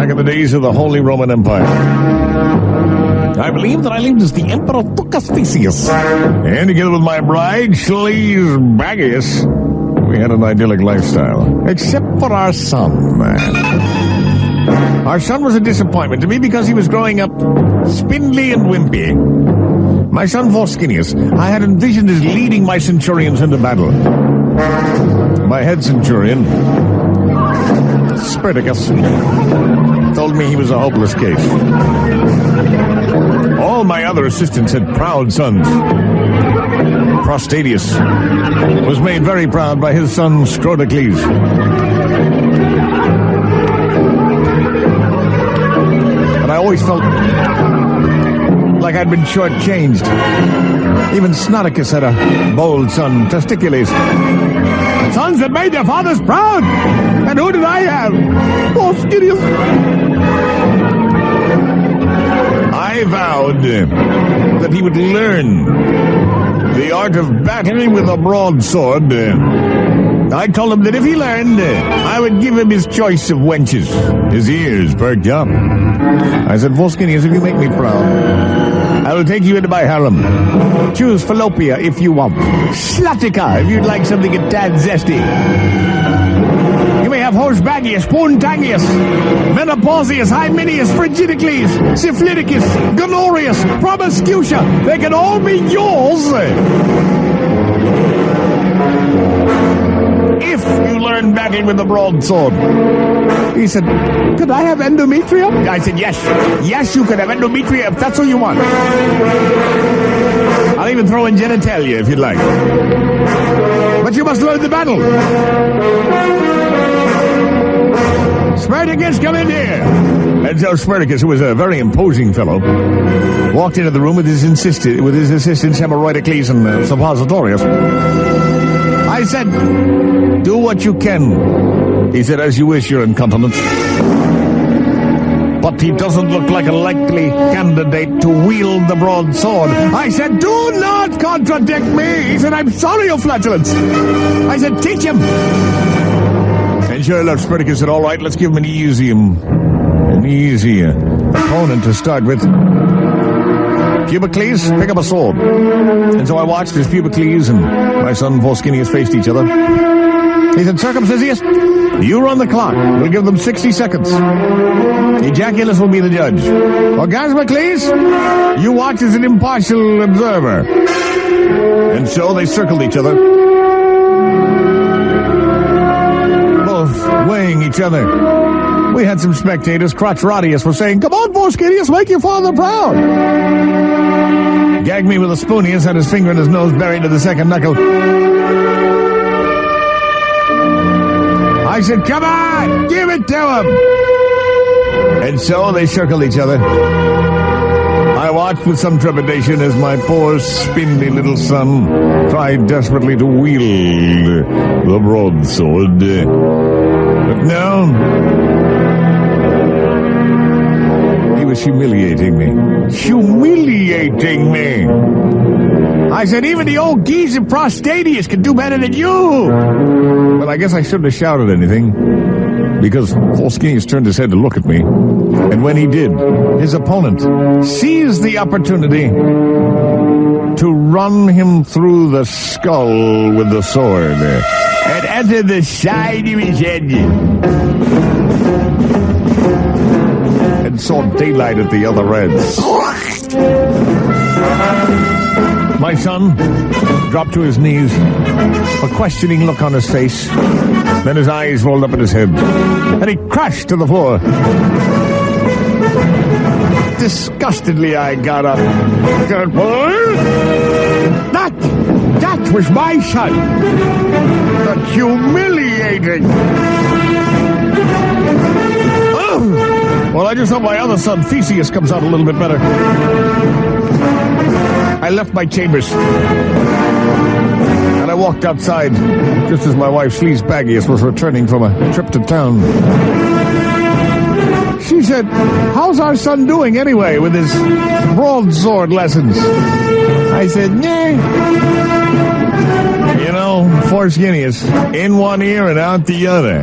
back in the days of the Holy Roman Empire. I believe that I lived as the Emperor Theseus, and together with my bride, Sleaze Baggius, we had an idyllic lifestyle, except for our son. Our son was a disappointment to me because he was growing up spindly and wimpy. My son Volskinius, I had envisioned as leading my centurions into battle. My head centurion, Spartacus, told me he was a hopeless case. All my other assistants had proud sons. Prostadius was made very proud by his son Scrodocles. But I always felt like I'd been shortchanged. Even Snodicus had a bold son, Testicules. Sons that made their fathers proud! And who did I have? Oh, Skydius! I vowed that he would learn the art of battling with a broadsword. I told him that if he learned, I would give him his choice of wenches. His ears perked up. I said, Volskinius, if you make me proud, I will take you into my harem. Choose Fallopia if you want. Slutica if you'd like something a tad zesty. You may have Horsbagius, Pontangius, Menopausius, Hymenius, Frigidicles, Syphiliticus, Gonorius, Promiscutia. They can all be yours if you learn battling with the broadsword. He said, could I have endometria? I said, yes. Yes, you could have endometria if that's what you want. I'll even throw in genitalia if you'd like. But you must learn the battle. Spartacus, come in here. And so Spartacus, who was a very imposing fellow, walked into the room with his assistants Hemeroidicles and Suppositorius. I said, do what you can. He said, as you wish, your incontinence. But he doesn't look like a likely candidate to wield the broadsword. I said, do not contradict me. He said, I'm sorry, your flatulence. I said, teach him. And sure enough, Spartacus said, all right, let's give him an easy opponent to start with. Pubicles, pick up a sword. And so I watched as Pubicles and my son Volskinius faced each other. He said, Circumcisius, you run the clock. We'll give them 60 seconds. Ejaculus will be the judge. Orgasmocles, you watch as an impartial observer. And so they circled each other, both weighing each other. We had some spectators. Crotch Rodius was saying, come on, Volskinius, make your father proud. Gagged me with a spoonius, had his finger in his nose buried to the second knuckle. I said, come on, give it to him. And so they circled each other. I watched with some trepidation as my poor, spindly little son tried desperately to wield the broadsword. But no, he was humiliating me. Humiliating me. I said, even the old geezer Prostadius can do better than you. Well, I guess I shouldn't have shouted anything, because Volskinius turned his head to look at me. And when he did, his opponent seized the opportunity to run him through the skull with the sword and enter the side of his head. And saw daylight at the other end. My son dropped to his knees, a questioning look on his face. Then his eyes rolled up at his head, and he crashed to the floor. Disgustedly, I got up. That was my son. But humiliating. Well, I just hope my other son, Theseus, comes out a little bit better. I left my chambers, and I walked outside just as my wife, Sleaze Baggius, was returning from a trip to town. She said, how's our son doing anyway with his broadsword lessons? I said, nah. You know, Volskinius, in one ear and out the other.